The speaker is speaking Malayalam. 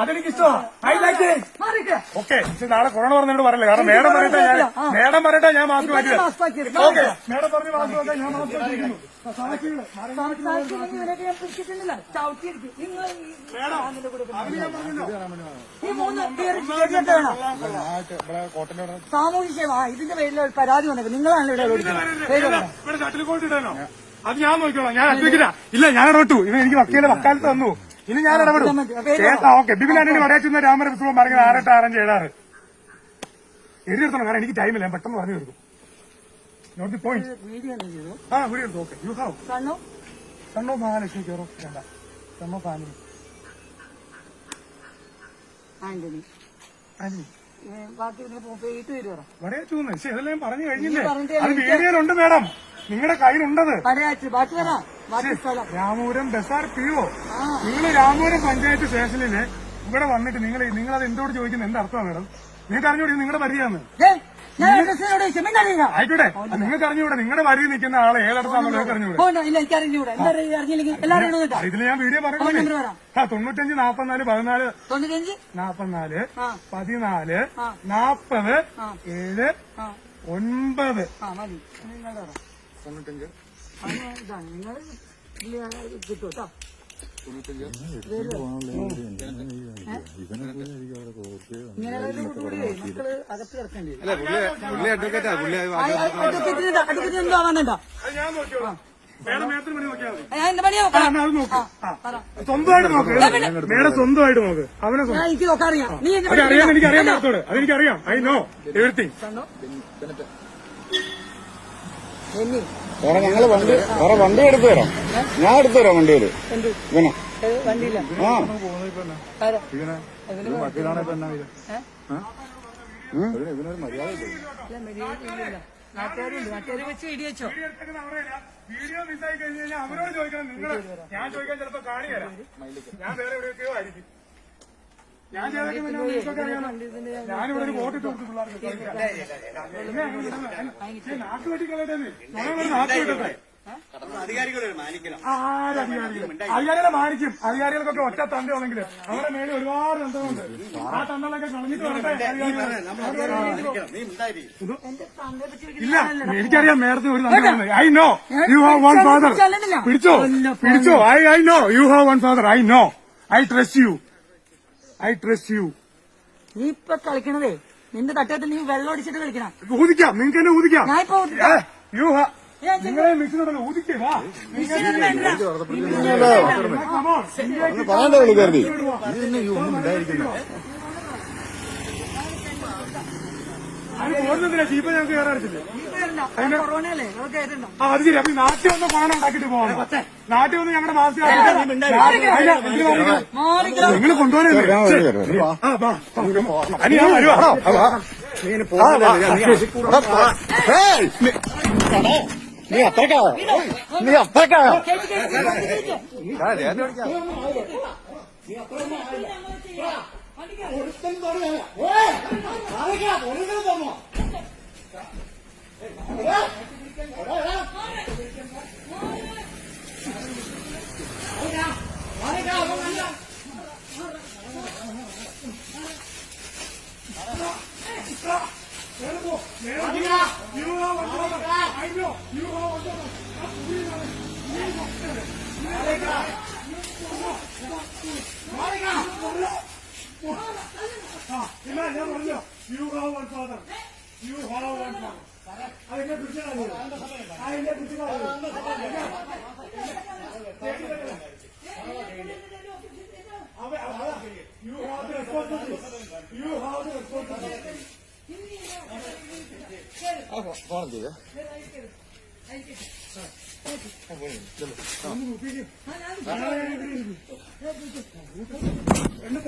അതെനിക്ക് ഇഷ്ടമാണ്. I like it. ഓക്കെ, നാളെ കൊറോണ പറഞ്ഞിട്ട് പറയില്ല. കാരണം മേഡം പറയട്ടെ ഞാൻ മാസ്ക് മാറ്റി. ഓക്കെ, മേഡം പറഞ്ഞ് മാസ്ക് മാറ്റാൻ ഞാൻ മാസ്ക് മാറ്റിയിരിക്കുന്നു. സാമൂഹ്യ സേവ ഇതിന്റെ പേരിൽ പരാതി വന്നത് നിങ്ങളാണല്ലോ ഇവിടെ ഷട്ടിൽ കോട്ട് ഇടാനോ? അത് ഞാൻ നോക്കിക്കോളാം. ഞാൻ അഡ്വക്കേറ്റാ. ഇല്ല, ഞാൻ ഇടപെട്ടു. ഇവ എനിക്ക് വക്കീലെ വക്കാലത്ത് തന്നു. ഇനി ഞാൻ ഇടപെടും. ഓക്കെ, ബിബിൻ ആന്റണി വടയാച്ചുന്ന രാമര പുസ്തകം പറഞ്ഞത് 6-8-6-5-7-6 എഴുതിയെടുത്തണം. കാരണം എനിക്ക് ടൈമില്ല, ഞാൻ പെട്ടെന്ന് പറഞ്ഞു തീർക്കും. Note the point. വീഡിയോ എടുത്തു. Okay, you have son of Mahalakshmi care of വേണ്ട സൺ ഓഫ് ഫാമിലി ആന്റണി വടയാച്ചൂന്ന്. പക്ഷെ ഇതെല്ലാം ഞാൻ പറഞ്ഞു കഴിഞ്ഞില്ലേ? അത് വീഡിയോയിലുണ്ട് മേഡം, നിങ്ങളുടെ കയ്യിലുണ്ടത്. രാമപുരം ബസാർ പിഒ. നിങ്ങൾ രാമപുരം പഞ്ചായത്ത് സ്റ്റേഷനില് ഇവിടെ വന്നിട്ട് നിങ്ങളത് എന്തുകൊണ്ട് ചോദിക്കുന്നത്? എന്താ അർത്ഥമാണ് മേഡം? നിങ്ങൾക്ക് അറിഞ്ഞൂടെ നിങ്ങളുടെ പരിധിയാന്ന്? ആയിക്കോട്ടെ, നിങ്ങൾക്ക് അറിഞ്ഞൂടെ നിങ്ങളുടെ വരി നിൽക്കുന്ന ആളെ ഏതടത്താണെന്ന് അറിഞ്ഞൂടെ? ഇതിൽ ഞാൻ വീഡിയോ പറയുന്നത് 95 44 14 44 14 40 7 9 കിട്ടൂട്ടോ. അകത്ത് കിടക്കേണ്ടി എന്താവാനുണ്ടോ? സ്വന്തമായിട്ട് നോക്ക് മേഡം, സ്വന്തമായിട്ട് നോക്ക്. അവനെ എനിക്ക് നോക്കാറിയാം. നീ അറിയാം, എനിക്കറിയാം മേഡത്തോട്. അതെനിക്കറിയാം. I know everything. ഞങ്ങള് വണ്ടി എടുത്തു തരാം. ഞാൻ എടുത്തു തരാം വണ്ടിയില്. ഇവനെ വണ്ടിയില്ല. ഇവനൊരു മര്യാദ നാട്ടുകാർ വെച്ച് ഇടിയച്ചോ. വീഡിയോ മിസ്സായി കഴിഞ്ഞ് കഴിഞ്ഞാൽ അവരോട് ചോദിക്കണം. നിങ്ങൾ ഞാൻ ചോദിക്കാൻ ചിലപ്പോ കാണിയരാം. ഞാൻ വേറെ എവിടെയൊക്കെയോ ആയിരിക്കും. ഞാൻ ഞാനിവിടെ ഒരു വോട്ട് ഇട്ട് കൊടുത്തു പിള്ളേർക്ക്. നാട്ടു വെട്ടിക്കളട്ടെ, നാട്ടു വിട്ടട്ടെ. അധികാരികളെ മാനിക്കും. അധികാരികൾക്കൊക്കെ ഒറ്റ തണ്ടയാണെങ്കിൽ അവരുടെ മേളിൽ ഒരുപാട് തണ്ടകളുണ്ട്. ആ തണ്ടകളൊക്കെ കളഞ്ഞിട്ട് വരട്ടെ. ഇല്ല, എനിക്കറിയാം മേഡത്തിന് ഒരു തണ്ട. I know you have one father. പിടിച്ചോ. I know you have one father. I know. I trust you. നീ ഇപ്പൊ കളിക്കണതേ നിന്റെ തട്ടത്തിൽ നീ വെള്ളം അടിച്ചിട്ട് കളിക്കണം. ഊതിക്കാം, നിങ്ങൾക്ക് എന്നെ ഊതിക്കാം. നിങ്ങളെ മിക്സിനോടല്ല ഊതിക്കേ. വാ, പറയാണ്ടോ കരുതി. ഓടുന്നതിനാ ജീപ്പ് ഞങ്ങൾക്ക് കയറാറിച്ചില്ലേ? അത് ശരി. അപ്പൊ നാട്ടിൽ വന്ന് പണം ഉണ്ടാക്കിട്ട് പോകണം. നാട്ടിൽ വന്ന് ഞങ്ങളുടെ മാസം നിങ്ങൾ കൊണ്ടുപോകാനല്ലേ? ഞാൻ വരുവാ. നീ അത്രക്കായോ? ഫോൺ ചെയ്തേ. എന്നെ